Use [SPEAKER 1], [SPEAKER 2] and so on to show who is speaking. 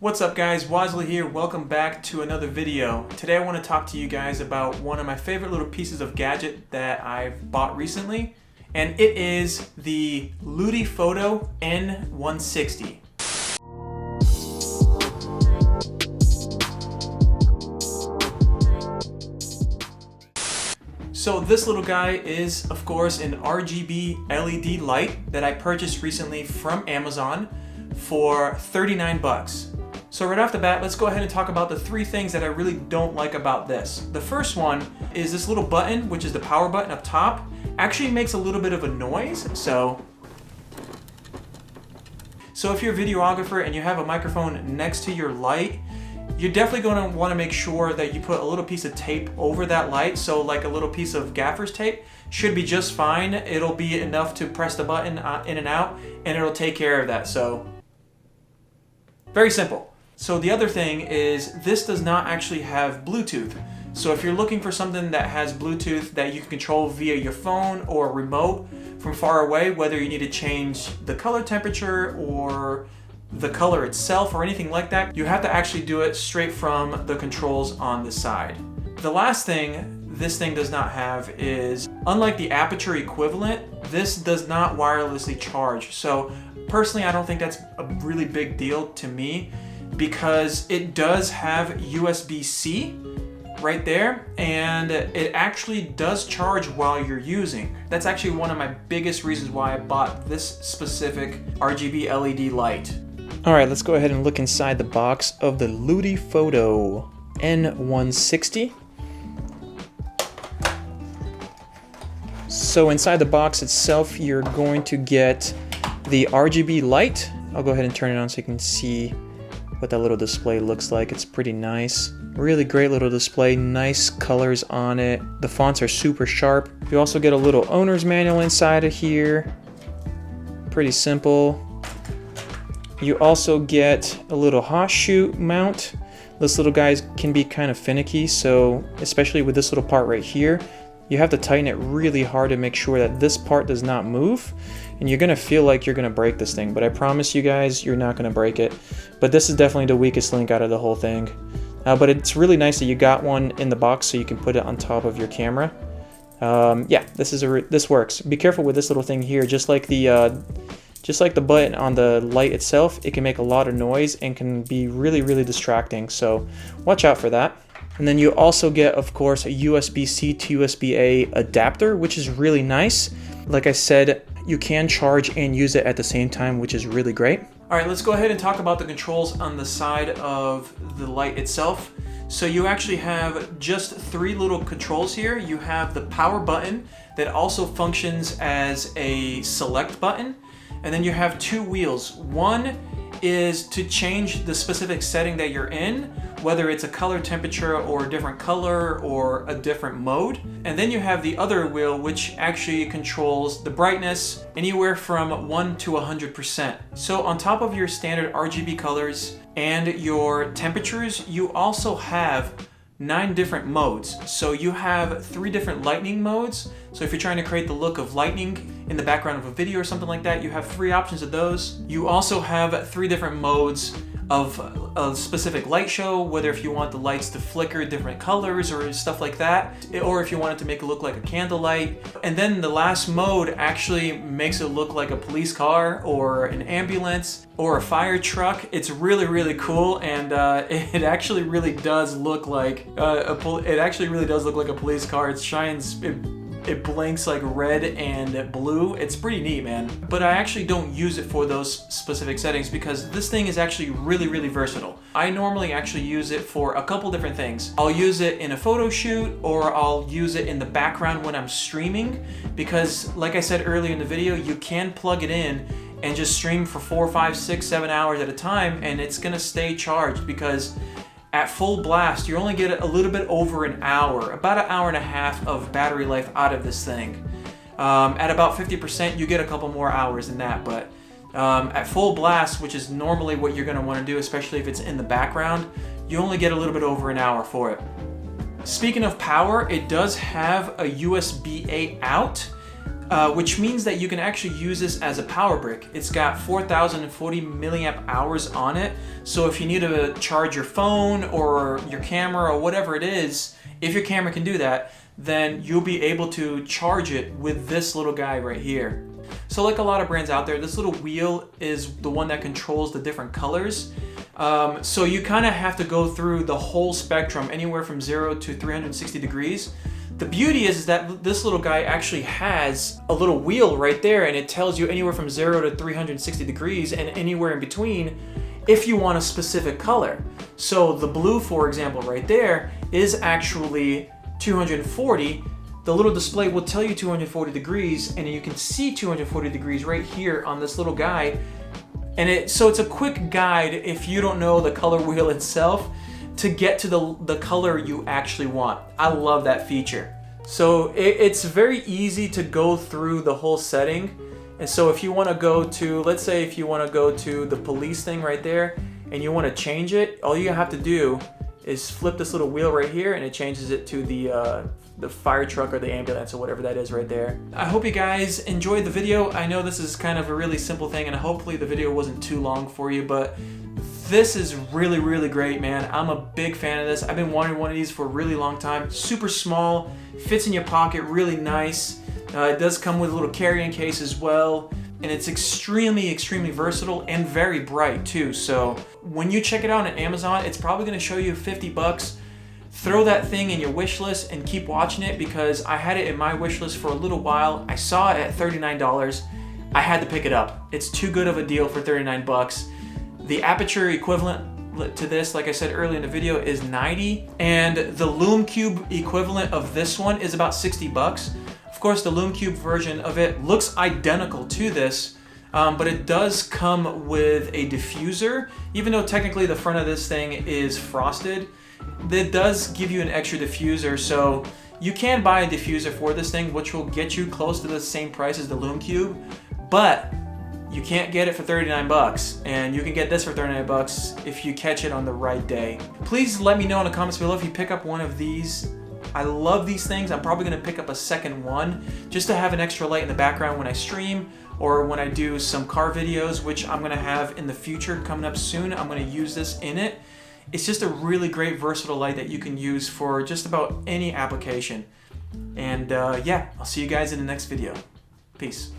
[SPEAKER 1] What's up guys, Wasley here, welcome back to another video. Today I want to talk to you guys about one of my favorite little pieces of gadget that I've bought recently, and it is the Photo N160. So this little guy is, of course, an RGB LED light that I purchased recently from Amazon for 39 bucks. So right off the bat, let's go ahead and talk about the three things that I really don't like about this. The first one is this little button, which is the power button up top, actually makes a little bit of a noise. So if you're a videographer and you have a microphone next to your light, you're definitely going to want to make sure that you put a little piece of tape over that light. So like a little piece of gaffer's tape should be just fine. It'll be enough to press the button in and out, and it'll take care of that. So very simple. So the other thing is this does not actually have Bluetooth. So if you're looking for something that has Bluetooth that you can control via your phone or remote from far away, whether you need to change the color temperature or the color itself or anything like that, you have to actually do it straight from the controls on the side. The last thing this thing does not have is, unlike the aperture equivalent, this does not wirelessly charge. So personally, I don't think that's a really big deal to me, because it does have USB-C right there, and it actually does charge while you're using. That's actually one of my biggest reasons why I bought this specific RGB LED light. All right, let's go ahead and look inside the box of the Photo N160. So inside the box itself, you're going to get the RGB light. I'll go ahead and turn it on so you can see what that little display looks like. It's pretty nice. Really great little display, nice colors on it. The fonts are super sharp. You also get a little owner's manual inside of here. Pretty simple. You also get a little hot shoe mount. This little guy can be kind of finicky, so especially with this little part right here, you have to tighten it really hard to make sure that this part does not move, and you're gonna feel like you're gonna break this thing, but I promise you guys, you're not gonna break it. But this is definitely the weakest link out of the whole thing. But it's really nice that you got one in the box so you can put it on top of your camera. Yeah, this works. Be careful with this little thing here. Just like the button on the light itself, it can make a lot of noise and can be really, really distracting. So watch out for that. And then you also get, of course, a USB-C to USB-A adapter, which is really nice. Like I said, you can charge and use it at the same time, which is really great. All right, let's go ahead and talk about the controls on the side of the light itself. So you actually have just three little controls here. You have the power button that also functions as a select button. And then you have two wheels. One is to change the specific setting that you're in, whether it's a color temperature or a different color or a different mode. And then you have the other wheel, which actually controls the brightness anywhere from 1 to 100%. So on top of your standard RGB colors and your temperatures, you also have 9 different modes. So you have 3 different lighting modes. So if you're trying to create the look of lightning in the background of a video or something like that, you have 3 options of those. You also have 3 different modes of a specific light show, whether if you want the lights to flicker different colors or stuff like that, or if you want it to make it look like a candlelight. And then the last mode actually makes it look like a police car or an ambulance or a fire truck. It's really, really cool, and it actually really does look like a police car. It shines. It blinks like red and blue. It's pretty neat, man. But I actually don't use it for those specific settings because this thing is actually really, really versatile. I normally actually use it for a couple different things. I'll use it in a photo shoot, or I'll use it in the background when I'm streaming, because like I said earlier in the video, you can plug it in and just stream for 4, 5, 6, 7 hours at a time, and it's gonna stay charged, because at full blast, you only get a little bit over an hour, about an hour and a half of battery life out of this thing. At about 50%, you get a couple more hours than that, but at full blast, which is normally what you're gonna wanna do, especially if it's in the background, you only get a little bit over an hour for it. Speaking of power, it does have a USB-A out. which means that you can actually use this as a power brick. It's got 4,040 milliamp hours on it, so if you need to charge your phone or your camera or whatever it is, if your camera can do that, then you'll be able to charge it with this little guy right here. So like a lot of brands out there, this little wheel is the one that controls the different colors. So you kind of have to go through the whole spectrum, anywhere from 0 to 360 degrees. The beauty is that this little guy actually has a little wheel right there, and it tells you anywhere from 0 to 360 degrees and anywhere in between if you want a specific color. So the blue, for example, right there is actually 240. The little display will tell you 240 degrees, and you can see 240 degrees right here on this little guy. And so it's a quick guide if you don't know the color wheel itself to get to the color you actually want. I love that feature. So it's very easy to go through the whole setting. And so if you want to go to, let's say if you want to go to the police thing right there and you want to change it, all you have to do is flip this little wheel right here and it changes it to the fire truck or the ambulance or whatever that is right there. I hope you guys enjoyed the video. I know this is kind of a really simple thing, and hopefully the video wasn't too long for you, but this is really, really great, man. I'm a big fan of this. I've been wanting one of these for a really long time. Super small, fits in your pocket, really nice. It does come with a little carrying case as well, and it's extremely, extremely versatile and very bright too. So when you check it out on Amazon, it's probably gonna show you 50 bucks. Throw that thing in your wish list and keep watching it, because I had it in my wish list for a little while. I saw it at $39. I had to pick it up. It's too good of a deal for 39 bucks. The aperture equivalent to this, like I said earlier in the video, is 90, and the Lume Cube equivalent of this one is about 60 bucks. Of course, the Lume Cube version of it looks identical to this, but it does come with a diffuser. Even though technically the front of this thing is frosted, it does give you an extra diffuser, so you can buy a diffuser for this thing, which will get you close to the same price as the Lume Cube, but you can't get it for 39 bucks, and you can get this for 39 bucks if you catch it on the right day. Please let me know in the comments below if you pick up one of these. I love these things. I'm probably gonna pick up a second one just to have an extra light in the background when I stream or when I do some car videos, which I'm gonna have in the future coming up soon. I'm gonna use this in it. It's just a really great versatile light that you can use for just about any application. And yeah, I'll see you guys in the next video. Peace.